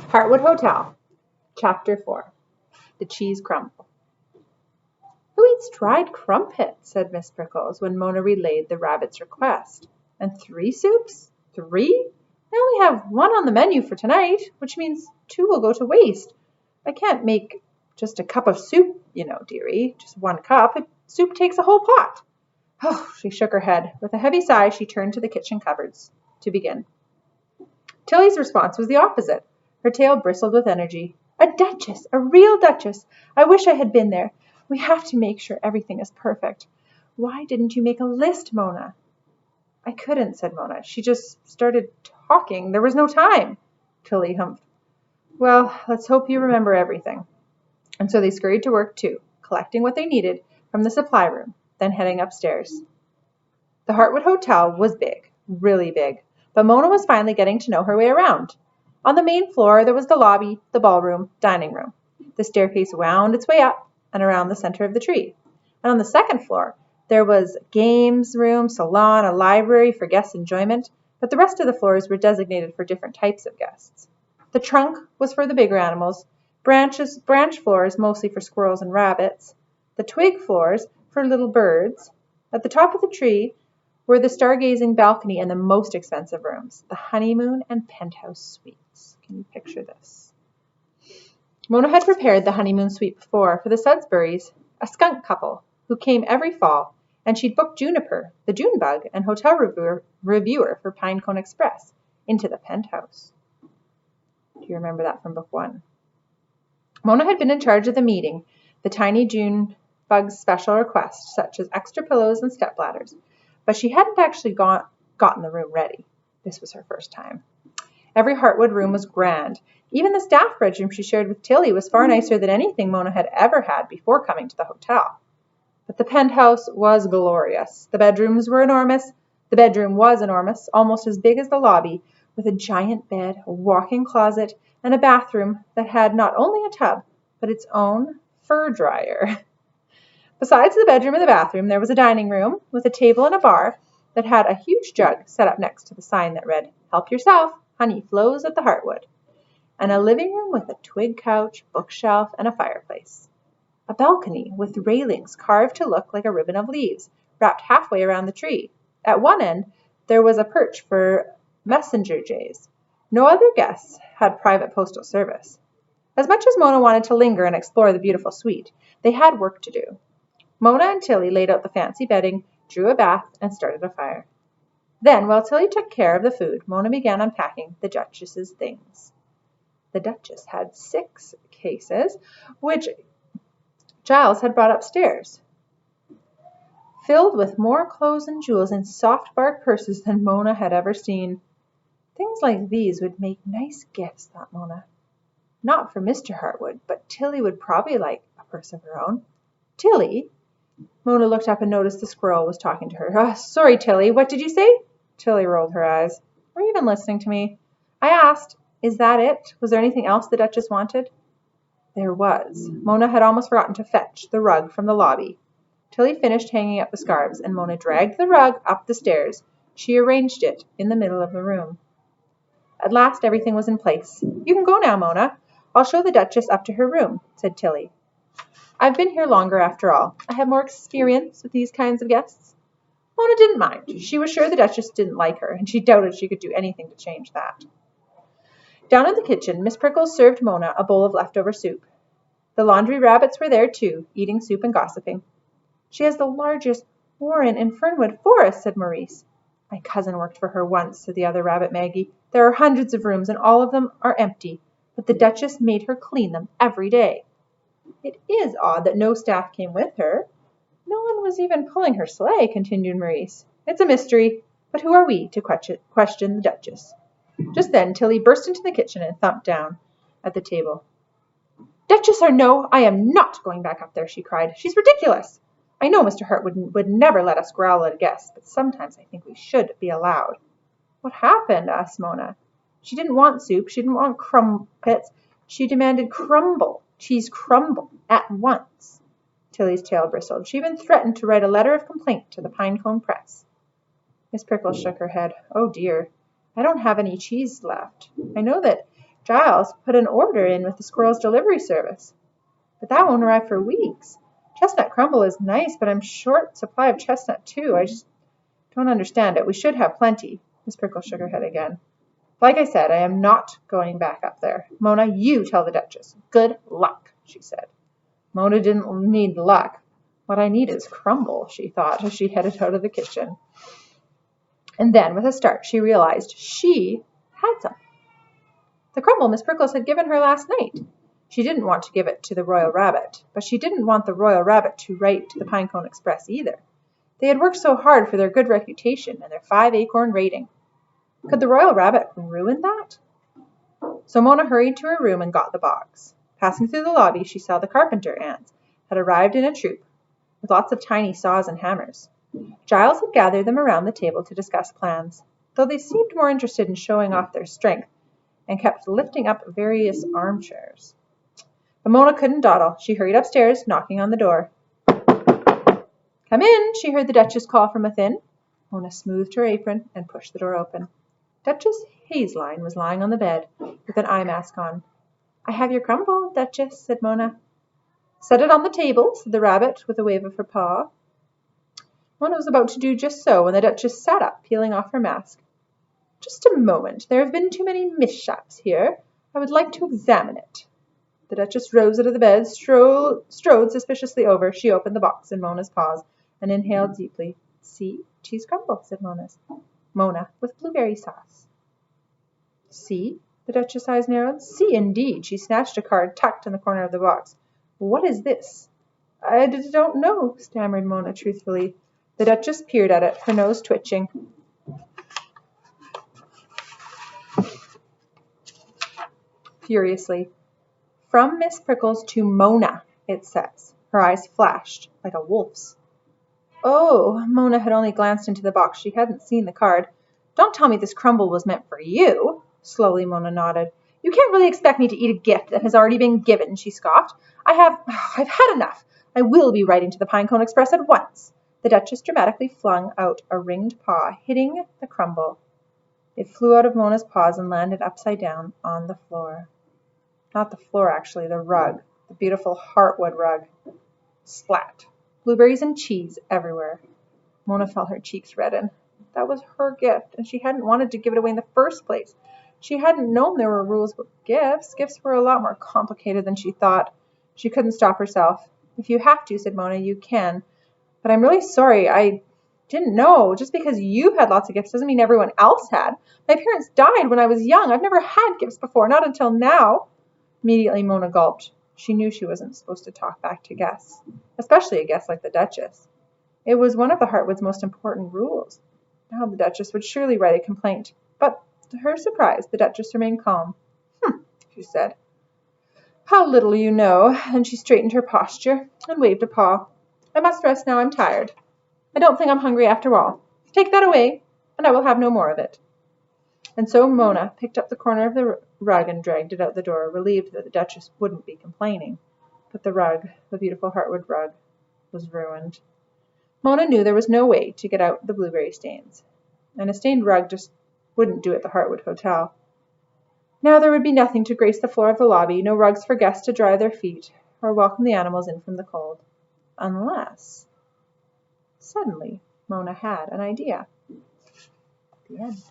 Heartwood Hotel, Chapter 4, The Cheese Crumble. "Who eats dried crumpets?" said Miss Prickles, when Mona relayed the rabbit's request. "And 3 soups? 3? I only have 1 on the menu for tonight, which means 2 will go to waste. I can't make just a cup of soup, dearie, just 1 cup. Soup takes a whole pot." Oh, she shook her head. With a heavy sigh, she turned to the kitchen cupboards to begin. Tilly's response was the opposite. Her tail bristled with energy. "A duchess! A real duchess! I wish I had been there. We have to make sure everything is perfect. Why didn't you make a list, Mona?" "I couldn't," said Mona. "She just started talking. There was no time." Tilly humphed. "Well, let's hope you remember everything." And so they scurried to work too, collecting what they needed from the supply room, then heading upstairs. The Heartwood Hotel was big, really big, but Mona was finally getting to know her way around. On the main floor, there was the lobby, the ballroom, dining room. The staircase wound its way up and around the center of the tree. And on the second floor, there was games room, salon, a library for guests' enjoyment, but the rest of the floors were designated for different types of guests. The trunk was for the bigger animals, branch floors mostly for squirrels and rabbits, the twig floors for little birds. At the top of the tree were the stargazing balcony and the most expensive rooms, the honeymoon and penthouse suites. Can you picture this? Mona had prepared the honeymoon suite before for the Sudburys, a skunk couple who came every fall, and she'd booked Juniper, the June bug, and hotel reviewer for Pinecone Express, into the penthouse. Do you remember that from book 1? Mona had been in charge of the meeting, the tiny June bug's special requests, such as extra pillows and stepladders, but she hadn't actually gotten the room ready. This was her first time. Every Heartwood room was grand. Even the staff bedroom she shared with Tilly was far nicer than anything Mona had ever had before coming to the hotel. But the penthouse was glorious. The bedrooms were enormous. The bedroom was enormous, almost as big as the lobby, with a giant bed, a walk-in closet, and a bathroom that had not only a tub, but its own fur dryer. Besides the bedroom and the bathroom, there was a dining room with a table and a bar that had a huge jug set up next to the sign that read, "Help yourself, honey flows at the Heartwood," and a living room with a twig couch, bookshelf, and a fireplace. A balcony with railings carved to look like a ribbon of leaves, wrapped halfway around the tree. At one end, there was a perch for messenger jays. No other guests had private postal service. As much as Mona wanted to linger and explore the beautiful suite, they had work to do. Mona and Tilly laid out the fancy bedding, drew a bath, and started a fire. Then, while Tilly took care of the food, Mona began unpacking the Duchess's things. The Duchess had 6 cases, which Giles had brought upstairs, filled with more clothes and jewels in soft bark purses than Mona had ever seen. Things like these would make nice gifts, thought Mona. Not for Mr. Heartwood, but Tilly would probably like a purse of her own. "Tilly?" Mona looked up and noticed the squirrel was talking to her. "Sorry, Tilly, what did you say?" Tilly rolled her eyes. "Were you even listening to me? I asked, is that it? Was there anything else the Duchess wanted?" There was. Mona had almost forgotten to fetch the rug from the lobby. Tilly finished hanging up the scarves, and Mona dragged the rug up the stairs. She arranged it in the middle of the room. At last everything was in place. "You can go now, Mona. I'll show the Duchess up to her room," said Tilly. "I've been here longer after all. I have more experience with these kinds of guests." Mona didn't mind. She was sure the Duchess didn't like her, and she doubted she could do anything to change that. Down in the kitchen, Miss Prickles served Mona a bowl of leftover soup. The laundry rabbits were there too, eating soup and gossiping. "She has the largest warren in Fernwood Forest," said Maurice. "My cousin worked for her once," said the other rabbit, Maggie. "There are hundreds of rooms, and all of them are empty, but the Duchess made her clean them every day." "It is odd that no staff came with her. No one was even pulling her sleigh," continued Maurice. "It's a mystery, but who are we to question the Duchess?" Just then Tilly burst into the kitchen and thumped down at the table. "Duchess or no, I am not going back up there," she cried. "She's ridiculous. I know Mr. Heartwood would never let us growl at a guest, but sometimes I think we should be allowed." "What happened?" asked Mona. "She didn't want soup. She didn't want crumpets. She demanded cheese crumble, at once." Tilly's tail bristled. She even threatened to write a letter of complaint to the Pinecone Press. Miss Prickles shook her head. "Oh, dear. I don't have any cheese left. I know that Giles put an order in with the squirrel's delivery service, but that won't arrive for weeks. Chestnut crumble is nice, but I'm short supply of chestnut too. I just don't understand it. We should have plenty. Miss Prickle shook her head again. Like I said, I am not going back up there. Mona, you tell the Duchess. Good luck, she said. Mona didn't need luck. What I need is crumble, she thought as she headed out of the kitchen. And then, with a start, she realized she had some. The crumble Miss Prickles had given her last night. She didn't want to give it to the Royal Rabbit, but she didn't want the Royal Rabbit to write to the Pinecone Express either. They had worked so hard for their good reputation and their 5-acorn rating. Could the Royal Rabbit ruin that? So Mona hurried to her room and got the box. Passing through the lobby, she saw the carpenter ants had arrived in a troop with lots of tiny saws and hammers. Giles had gathered them around the table to discuss plans, though they seemed more interested in showing off their strength and kept lifting up various armchairs. But Mona couldn't dawdle. She hurried upstairs, knocking on the door. Come in, she heard the Duchess call from within. Mona smoothed her apron and pushed the door open. Duchess Hazeline was lying on the bed with an eye mask on. I have your crumble, Duchess, said Mona. Set it on the table, said the rabbit with a wave of her paw. Mona was about to do just so when the Duchess sat up, peeling off her mask. Just a moment. There have been too many mishaps here. I would like to examine it. The Duchess rose out of the bed, strode suspiciously over. She opened the box in Mona's paws and inhaled deeply. See, cheese crumble, said Mona, with blueberry sauce. See? The Duchess' eyes narrowed. See, indeed. She snatched a card tucked in the corner of the box. What is this? I don't know, stammered Mona truthfully. The Duchess peered at it, her nose twitching. Furiously. From Miss Prickles to Mona, it says. Her eyes flashed like a wolf's. Oh, Mona had only glanced into the box. She hadn't seen the card. Don't tell me this crumble was meant for you. Slowly, Mona nodded. You can't really expect me to eat a gift that has already been given, she scoffed. I've had enough. I will be writing to the Pinecone Express at once. The Duchess dramatically flung out a ringed paw, hitting the crumble. It flew out of Mona's paws and landed upside down on the floor. Not the floor, actually, the rug. The beautiful Heartwood rug. Splat. Blueberries and cheese everywhere. Mona felt her cheeks redden. That was her gift, and she hadn't wanted to give it away in the first place. She hadn't known there were rules with gifts. Gifts were a lot more complicated than she thought. She couldn't stop herself. If you have to, said Mona, you can. But I'm really sorry. I didn't know. Just because you had lots of gifts doesn't mean everyone else had. My parents died when I was young. I've never had gifts before, not until now. Immediately, Mona gulped. She knew she wasn't supposed to talk back to guests, especially a guest like the Duchess. It was one of the Heartwood's most important rules. Now the Duchess would surely write a complaint, but to her surprise, the Duchess remained calm. She said. How little you know. And she straightened her posture and waved a paw. I must rest now. I'm tired. I don't think I'm hungry after all. Take that away, and I will have no more of it. And so Mona picked up the corner of the rug and dragged it out the door, relieved that the Duchess wouldn't be complaining. But the rug, the beautiful Heartwood rug, was ruined. Mona knew there was no way to get out the blueberry stains, and a stained rug just wouldn't do at the Heartwood Hotel. Now there would be nothing to grace the floor of the lobby, no rugs for guests to dry their feet or welcome the animals in from the cold. Unless... Suddenly, Mona had an idea. The end.